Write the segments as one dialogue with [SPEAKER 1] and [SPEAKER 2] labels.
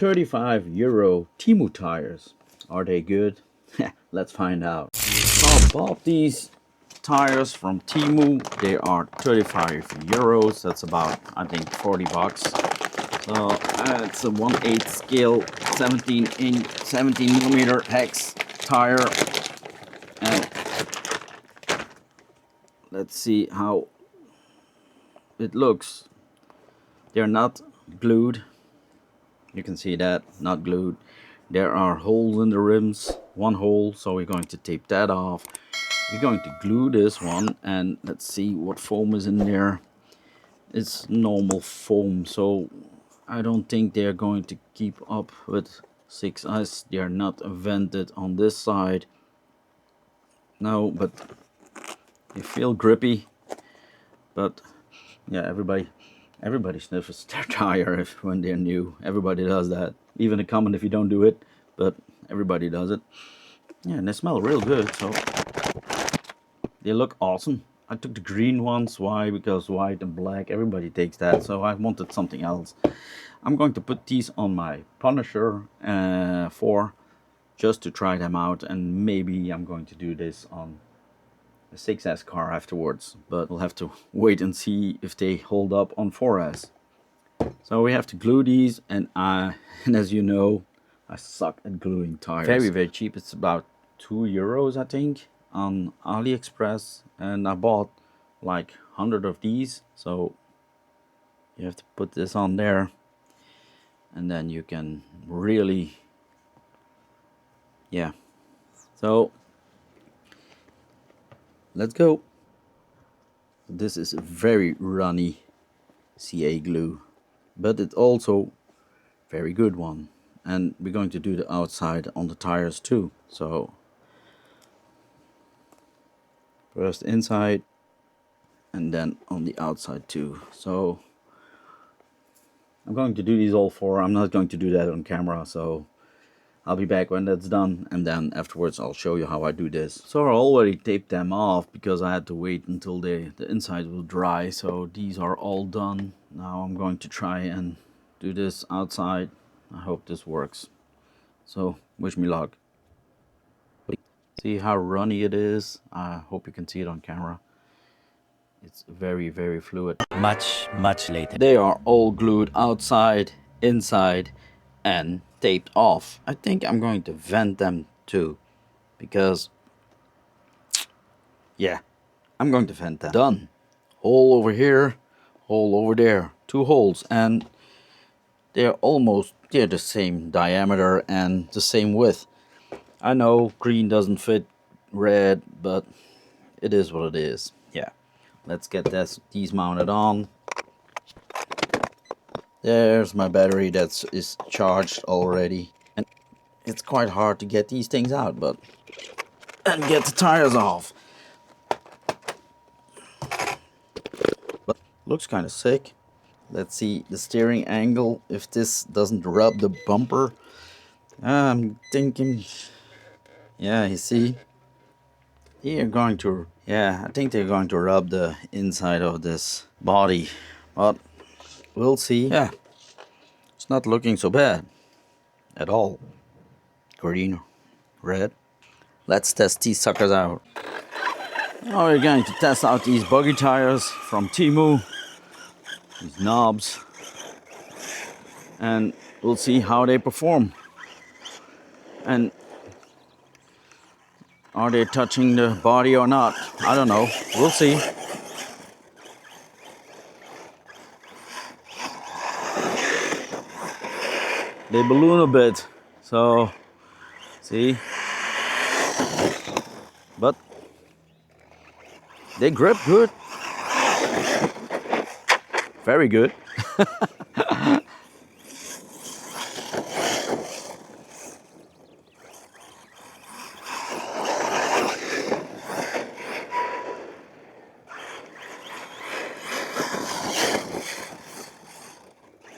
[SPEAKER 1] €35 Temu tires. Are they good? Let's find out. So I bought these tires from Temu. They are €35. That's about, I think, 40 bucks. So it's a 1/8 scale 17 millimeter hex tire. And let's see how it looks. They're not glued. You can see that, not glued. There are holes in the rims, one hole, so we're going to tape that off. We're going to glue this one, and let's see what foam is in there. It's normal foam, so I don't think they're going to keep up with 6S. They're not vented on this side. No, but they feel grippy. But yeah, everybody sniffs their tire when they're new. Everybody does that. Even a comment if you don't do it, but everybody does it. Yeah, and they smell real good, so they look awesome. I took the green ones. Why? Because white and black, everybody takes that, so I wanted something else. I'm going to put these on my Punisher 4 just to try them out, and maybe I'm going to do this on the 6S car afterwards, but we'll have to wait and see if they hold up on 4S. So we have to glue these, and as you know, I suck at gluing tires. Very cheap. It's about €2, I think, on AliExpress, and I bought like 100 of these. So you have to put this on there, and then you can really, yeah. So let's go. This is a very runny CA glue, but it's also very good one. And we're going to do the outside on the tires too. So first inside and then on the outside too. So I'm going to do these all four. I'm not going to do that on camera, so I'll be back when that's done, and then afterwards I'll show you how I do this. So I already taped them off because I had to wait until the inside will dry. So these are all done. Now I'm going to try and do this outside. I hope this works. So wish me luck. See how runny it is? I hope you can see it on camera. It's very fluid.
[SPEAKER 2] Much later.
[SPEAKER 1] They are all glued outside, inside, and taped off. I think I'm going to vent them too, because yeah, I'm going to vent them. Done. Hole over here, hole over there. 2 holes, and they're the same diameter and the same width. I know green doesn't fit red, but it is what it is. Yeah, let's get these mounted on. There's my battery that is charged already, and it's quite hard to get these things out, and get the tires off. But looks kind of sick. Let's see the steering angle, if this doesn't rub the bumper. I'm thinking, yeah, you see, I think they're going to rub the inside of this body, but we'll see. Yeah, it's not looking so bad at all. Green, red. Let's test these suckers out. Now we're going to test out these buggy tires from Temu. These knobs, and we'll see how they perform, and are they touching the body or not? I don't know, we'll see. They balloon a bit, so see, but they grip good, very good.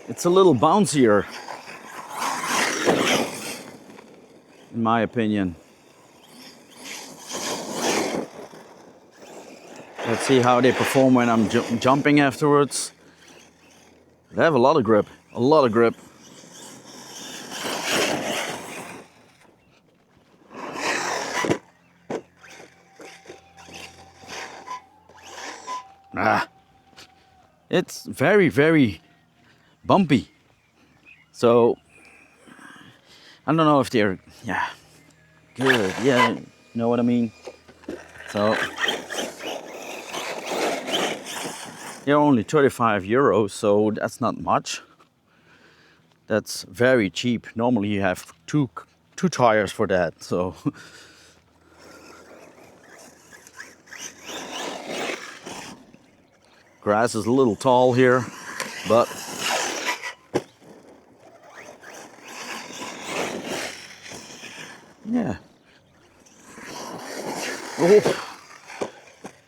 [SPEAKER 1] It's a little bouncier, in my opinion. Let's see how they perform when I'm jumping afterwards. They have a lot of grip, It's very, very bumpy. So I don't know if they're, yeah, good. Yeah, you know what I mean? So they're only 35 euros, so that's not much. That's very cheap. Normally you have two tires for that. So grass is a little tall here, but yeah. Oh,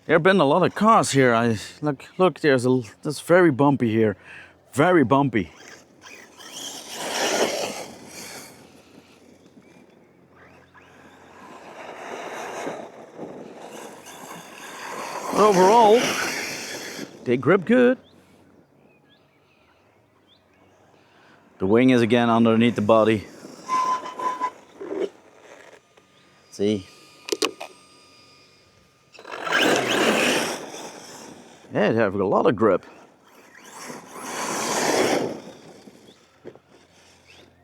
[SPEAKER 1] there have been a lot of cars here. Look, that's very bumpy here, very bumpy. But overall, they grip good. The wing is again underneath the body. See? Yeah, they have a lot of grip.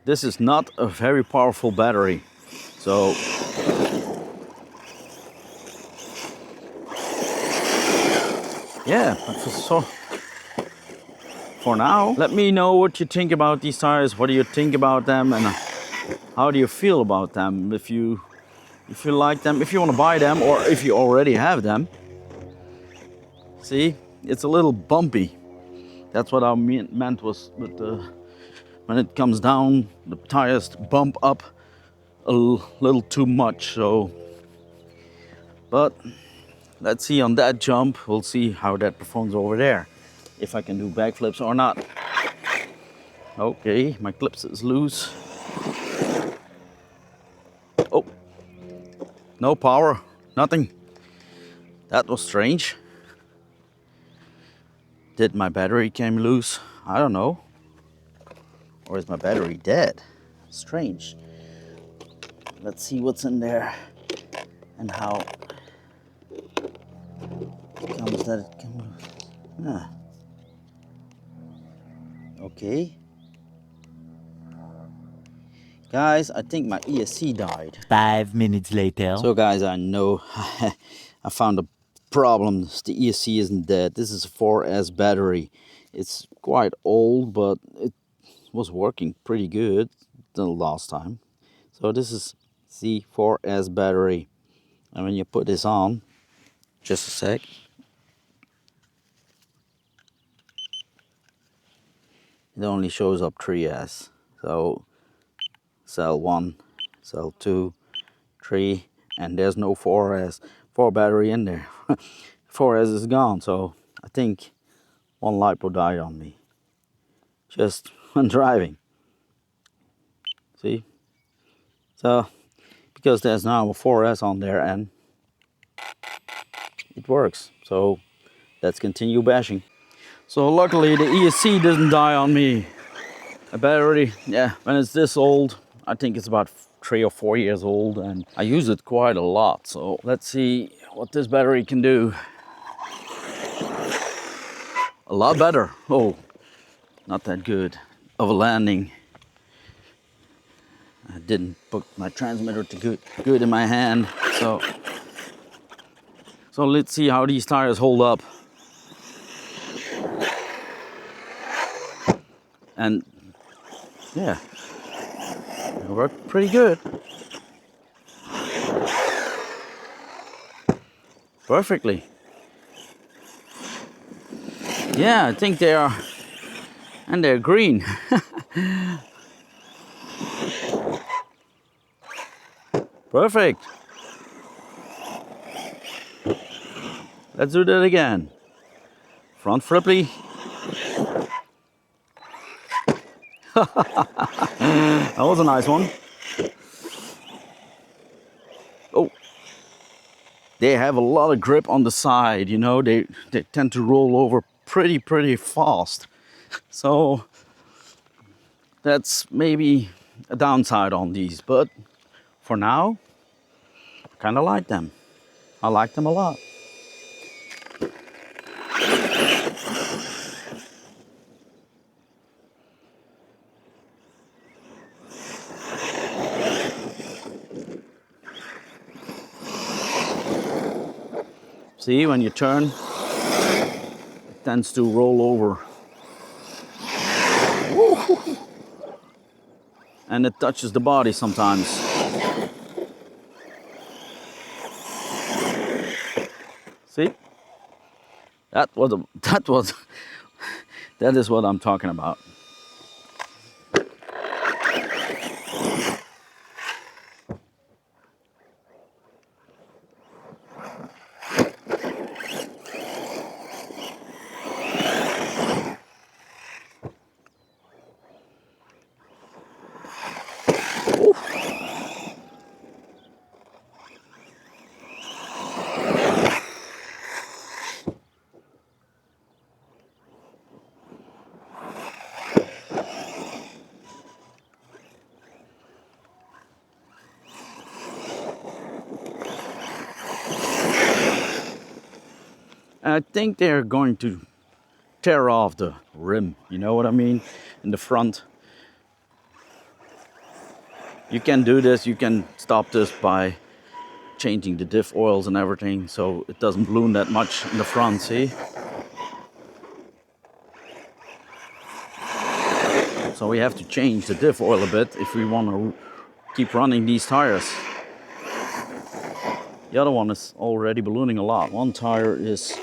[SPEAKER 1] This is not a very powerful battery, so yeah, so for now, let me know what you think about these tires. What do you think about them, and how do you feel about them? If you like them, if you want to buy them, or if you already have them. See, it's a little bumpy. That's what I meant was with when it comes down, the tires bump up a little too much. So, but let's see on that jump. We'll see how that performs over there. If I can do backflips or not. Okay, my clips is loose. Oh, no power, nothing. That was strange. Did my battery came loose? I don't know. Or is my battery dead? Strange. Let's see what's in there and how it comes that it can move. Ah. Okay. Guys, I think my ESC died.
[SPEAKER 2] 5 minutes later.
[SPEAKER 1] So guys, I know I found a problem. The ESC isn't dead. This is a 4S battery. It's quite old, but it was working pretty good the last time. So this is the 4S battery. And when you put this on, just a sec. It only shows up 3S. So cell 1, cell 2, 3, and there's no 4S, 4 battery in there. 4S is gone, so I think one Lipo died on me. Just when driving. See? So, because there's now a 4S on there and it works. So, let's continue bashing. So luckily the ESC doesn't die on me. A battery, yeah, when it's this old, I think it's about 3 or 4 years old, and I use it quite a lot. So let's see what this battery can do. A lot better. Oh, not that good of a landing. I didn't put my transmitter to good in my hand. So let's see how these tires hold up. And yeah, it worked pretty good. Perfectly. Yeah, I think they are, and they're green. Perfect. Let's do that again. Front flippy. That was a nice one. Oh, they have a lot of grip on the side, you know, they tend to roll over pretty fast. So that's maybe a downside on these, but for now, I kind of like them. I like them a lot. See, when you turn, it tends to roll over. Woo! And it touches the body sometimes. See? That is what I'm talking about. I think they're going to tear off the rim, you know what I mean, in the front. You can do this, you can stop this by changing the diff oils and everything so it doesn't balloon that much in the front, see? So we have to change the diff oil a bit if we want to keep running these tires. The other one is already ballooning a lot. One tire is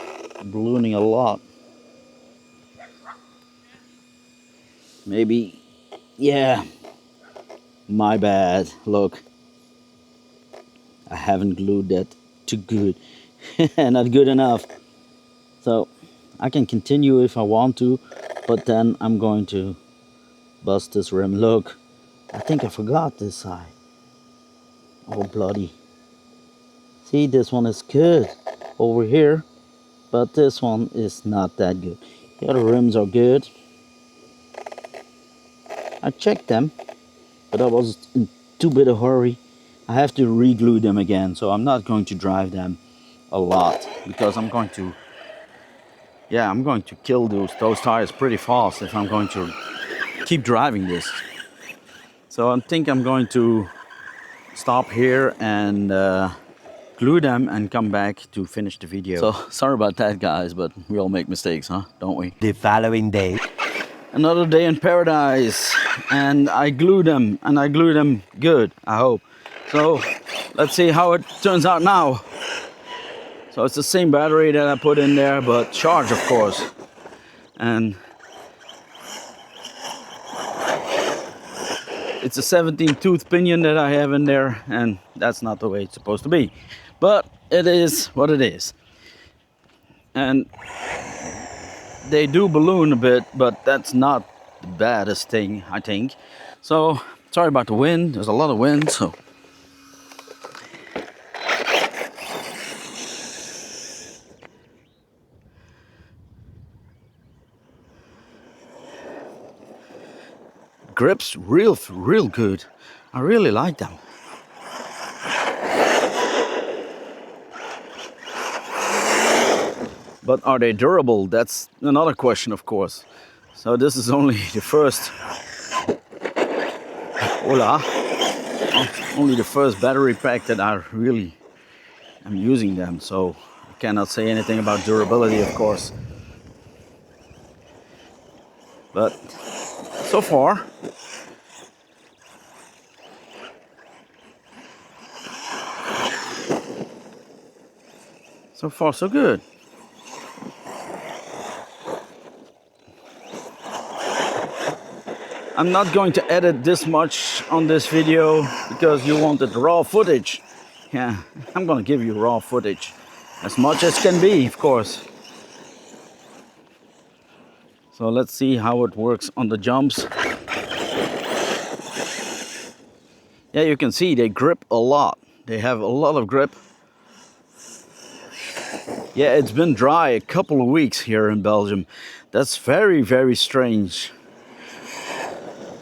[SPEAKER 1] ballooning a lot. Maybe, yeah, my bad. Look, I haven't glued that too good. Not good enough. So I can continue if I want to, but then I'm going to bust this rim. Look, I think I forgot this side. Oh, bloody. See, this one is good over here, but this one is not that good. The other rims are good. I checked them, but I was in too bit of hurry. I have to re-glue them again, so I'm not going to drive them a lot because I'm going to kill those tires pretty fast if I'm going to keep driving this. So I think I'm going to stop here and glue them and come back to finish the video. So sorry about that, guys, but we all make mistakes, huh? Don't we?
[SPEAKER 2] The following day.
[SPEAKER 1] Another day in paradise, and I glue them, and I glue them good, I hope. So let's see how it turns out now. So it's the same battery that I put in there, but charged, of course. And it's a 17-tooth pinion that I have in there, and that's not the way it's supposed to be. But it is what it is. And they do balloon a bit, but that's not the baddest thing, I think. So, sorry about the wind. There's a lot of wind, so. Grips real good. I really like them. But are they durable? That's another question, of course. So this is only the first. Hola. Only the first battery pack that I really am using them. So I cannot say anything about durability, of course. But so far, so good. I'm not going to edit this much on this video because you wanted raw footage. Yeah, I'm gonna give you raw footage. As much as can be, of course. So let's see how it works on the jumps. Yeah, you can see they grip a lot. They have a lot of grip. Yeah, it's been dry a couple of weeks here in Belgium. That's very strange.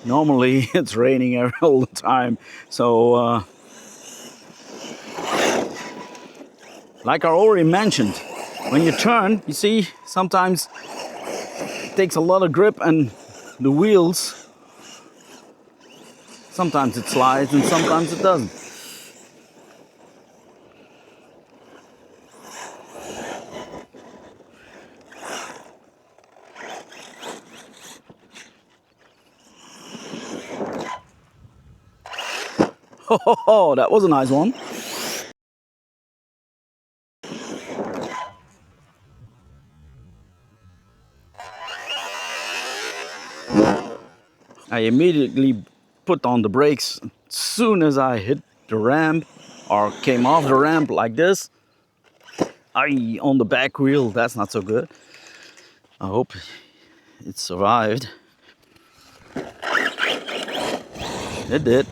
[SPEAKER 1] Normally it's raining all the time. So, like I already mentioned, when you turn, you see, sometimes it takes a lot of grip and the wheels, sometimes it slides and sometimes it doesn't. Oh, that was a nice one. I immediately put on the brakes as soon as I hit the ramp or came off the ramp like this. On the back wheel, that's not so good. I hope it survived. It did.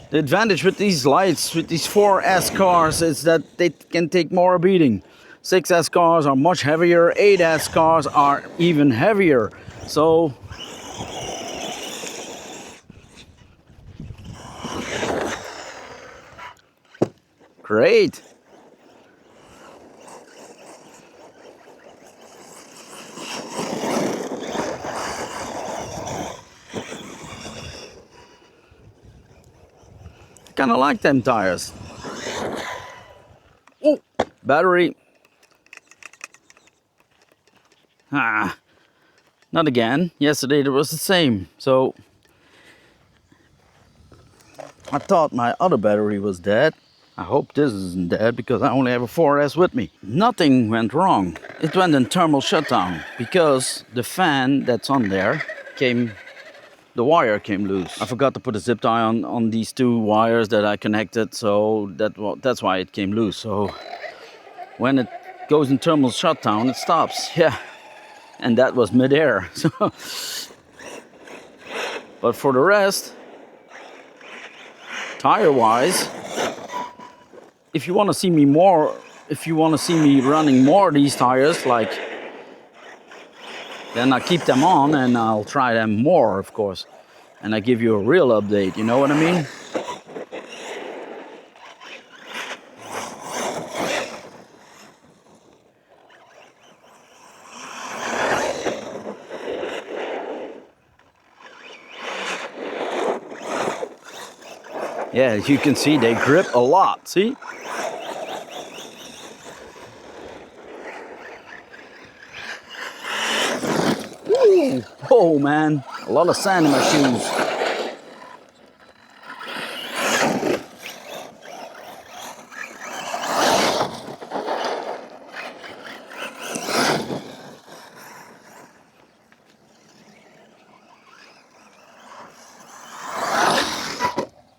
[SPEAKER 1] The advantage with these lights, with these 4S cars, is that they can take more beating. 6S cars are much heavier, 8S cars are even heavier. So great. Kind of like them tires. Oh, battery. Ah, not again. Yesterday it was the same. So I thought my other battery was dead. I hope this isn't dead because I only have a 4S with me. Nothing went wrong. It went in thermal shutdown because the fan that's on there the wire came loose. I forgot to put a zip tie on these two wires that I connected, so that's why it came loose. So when it goes in thermal shutdown, it stops. Yeah, and that was midair. So, but for the rest, tire-wise, if you want to see me running more of these tires, then I keep them on and I'll try them more, of course. And I give you a real update, you know what I mean? Yeah, as you can see, they grip a lot, see? Ooh. Oh man, a lot of sand in my shoes.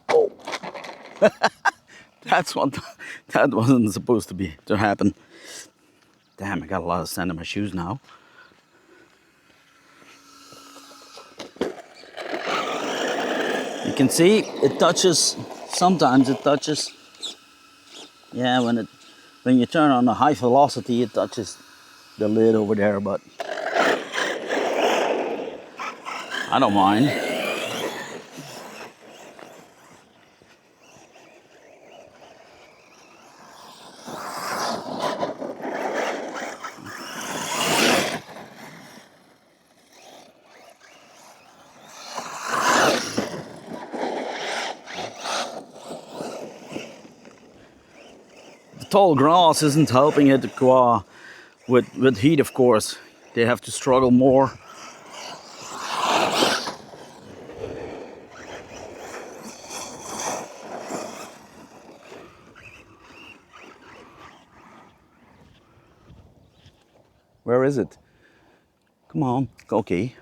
[SPEAKER 1] Oh. That wasn't supposed to happen. Damn, I got a lot of sand in my shoes now. You can see it touches, sometimes it touches. Yeah, when you turn on a high velocity, it touches the lid over there, but I don't mind. The tall grass isn't helping it with heat, of course. They have to struggle more. Where is it? Come on, okay.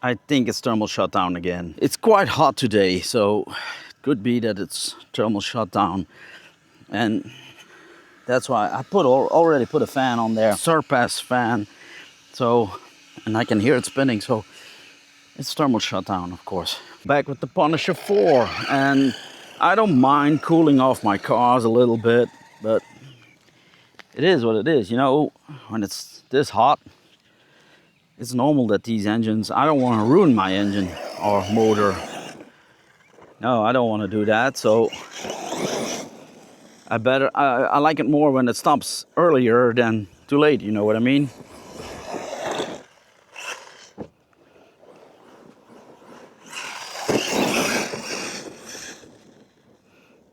[SPEAKER 1] I think it's thermal shutdown again. It's quite hot today, so it could be that it's thermal shutdown. And that's why I already put a fan on there, surpass fan. So, and I can hear it spinning, so it's thermal shutdown, of course. Back with the Punisher 4, and I don't mind cooling off my cars a little bit, but it is what it is. You know, when it's this hot, it's normal that these engines, I don't want to ruin my engine or motor. No, I don't want to do that, so I like it more when it stops earlier than too late, you know what I mean?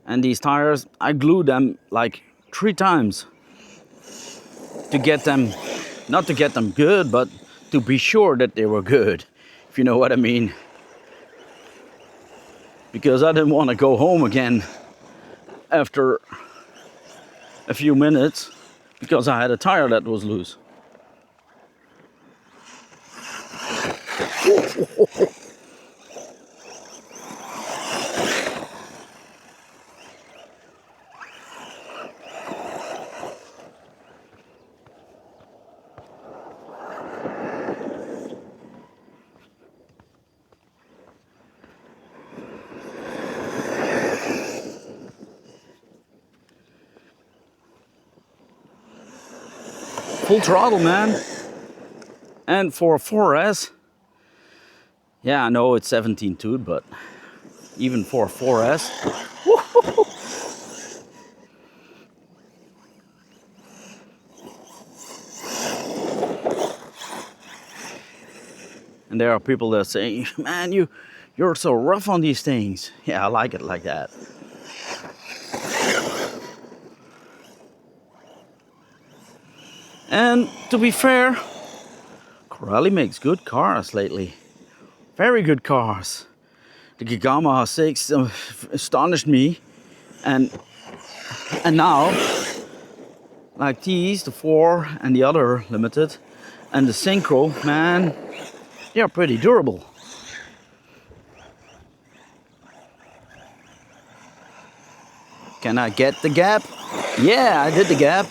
[SPEAKER 1] And these tires, I glued them like 3 times to get them, not to get them good, but to be sure that they were good, if you know what I mean. Because I didn't want to go home again after a few minutes because I had a tire that was loose. Full throttle, man. And for a 4S, yeah, I know it's 17 tooth, but even for a 4S, and there are people that say, man, you're so rough on these things. Yeah, I like it like that. And to be fair, Corally makes good cars lately. Very good cars. The Gigama 6 astonished me. And now, like these, the 4 and the other limited, and the Synchro, man, they are pretty durable. Can I get the gap? Yeah, I did the gap.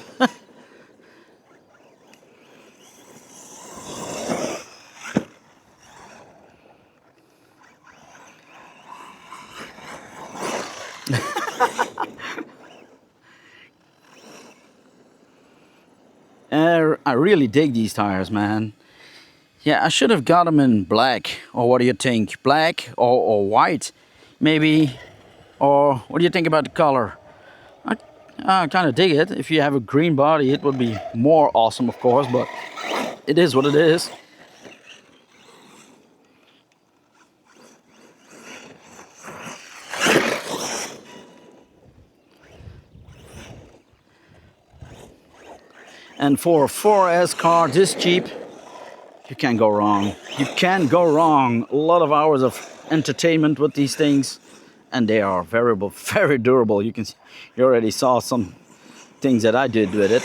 [SPEAKER 1] I really dig these tires, man. Yeah, I should have got them in black. Or what do you think? Black or white? Maybe. Or what do you think about the color? I kind of dig it. If you have a green body, it would be more awesome, of course. But it is what it is. And for a 4S car this cheap, you can't go wrong. You can't go wrong. A lot of hours of entertainment with these things, and they are very durable. You already saw some things that I did with it.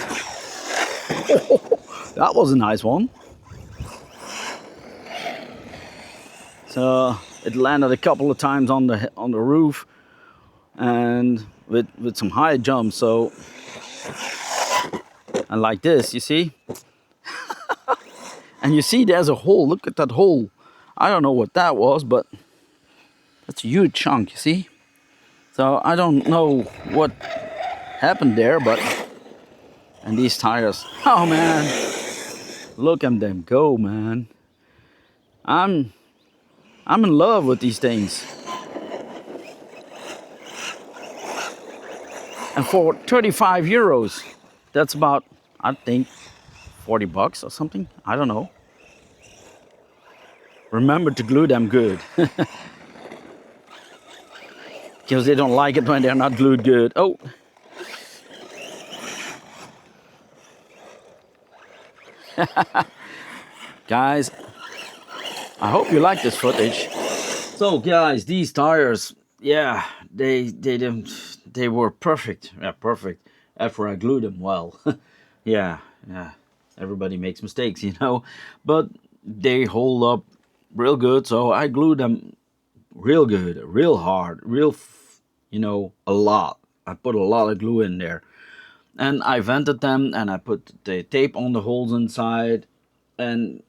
[SPEAKER 1] That was a nice one. So it landed a couple of times on the roof, and with some high jumps. So, and like this, you see. And you see there's a hole. Look at that hole. I don't know what that was, but that's a huge chunk, you see? So I don't know what happened there, but... And these tires. Oh, man. Look at them go, man. I'm in love with these things. And for 35 euros, that's about, I think, 40 bucks or something. I don't know. Remember to glue them good. Because they don't like it when they're not glued good. Oh. Guys, I hope you like this footage. So guys, these tires, yeah, they were perfect. Yeah, perfect after I glued them well. yeah, everybody makes mistakes, you know, but they hold up real good. So I glued them real good, real hard, you know, a lot. I put a lot of glue in there, and I vented them, and I put the tape on the holes inside, and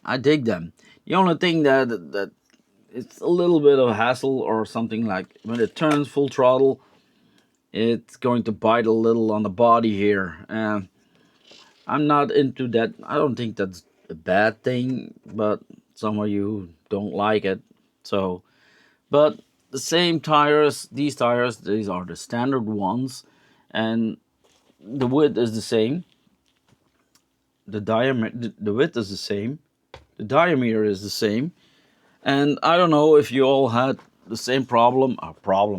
[SPEAKER 1] I dig them. The only thing that it's a little bit of a hassle or something, like when it turns full throttle, it's going to bite a little on the body here. I'm not into that. I don't think that's a bad thing, but some of you don't like it. So, but the same tires, these are the standard ones, and the width is the same. The diameter, the width is the same. The diameter is the same. And I don't know if you all had the same problem.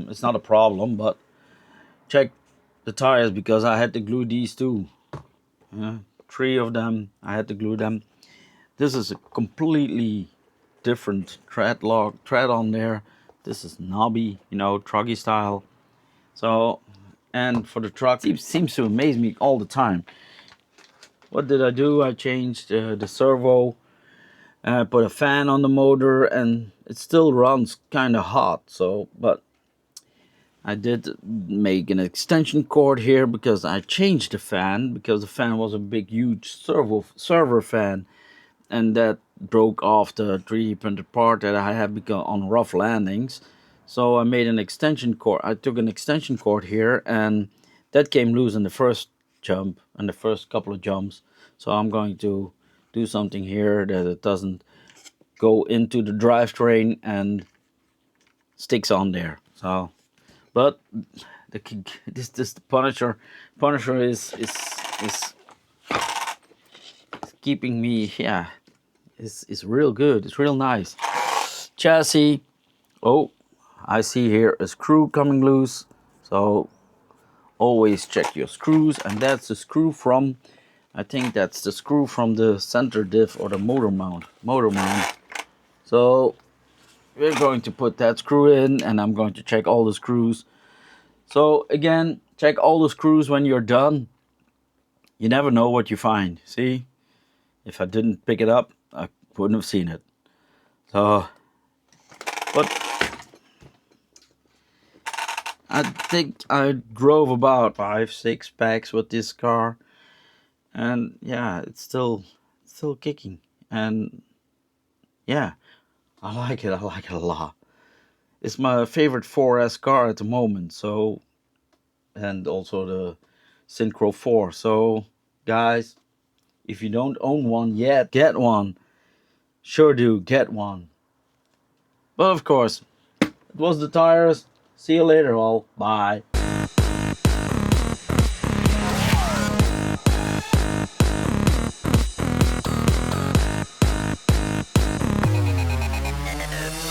[SPEAKER 1] It's not a problem, but check the tires, because I had to glue these too. Yeah, 3 of them. I had to glue them. This is a completely different tread on there. This is knobby, you know, trucky style. So, and for the truck, it seems to amaze me all the time. What did I do? I changed the servo. I put a fan on the motor, and it still runs kind of hot. So, but I did make an extension cord here because I changed the fan, because the fan was a big, huge server fan, and that broke off the 3D printed part that I had on rough landings. So I made an extension cord. I took an extension cord here, and that came loose in the first jump and the first couple of jumps. So I'm going to do something here that it doesn't go into the drivetrain and sticks on there. So, but this Punisher is keeping me, yeah. It's real good. It's real nice. Chassis. Oh, I see here a screw coming loose. So always check your screws. And that's the screw from, I think that's the screw from the center diff or the motor mount. So we're going to put that screw in, and I'm going to check all the screws. So again, check all the screws when you're done. You never know what you find. See? If I didn't pick it up, I wouldn't have seen it. So, but I think I drove about 5-6 packs with this car, and yeah, it's still kicking, and yeah, I like it a lot. It's my favorite 4S car at the moment. So, and also the Synchro 4. So guys, if you don't own one yet, get one. Sure do, get one. But of course, it was the tires. See you later all. Bye.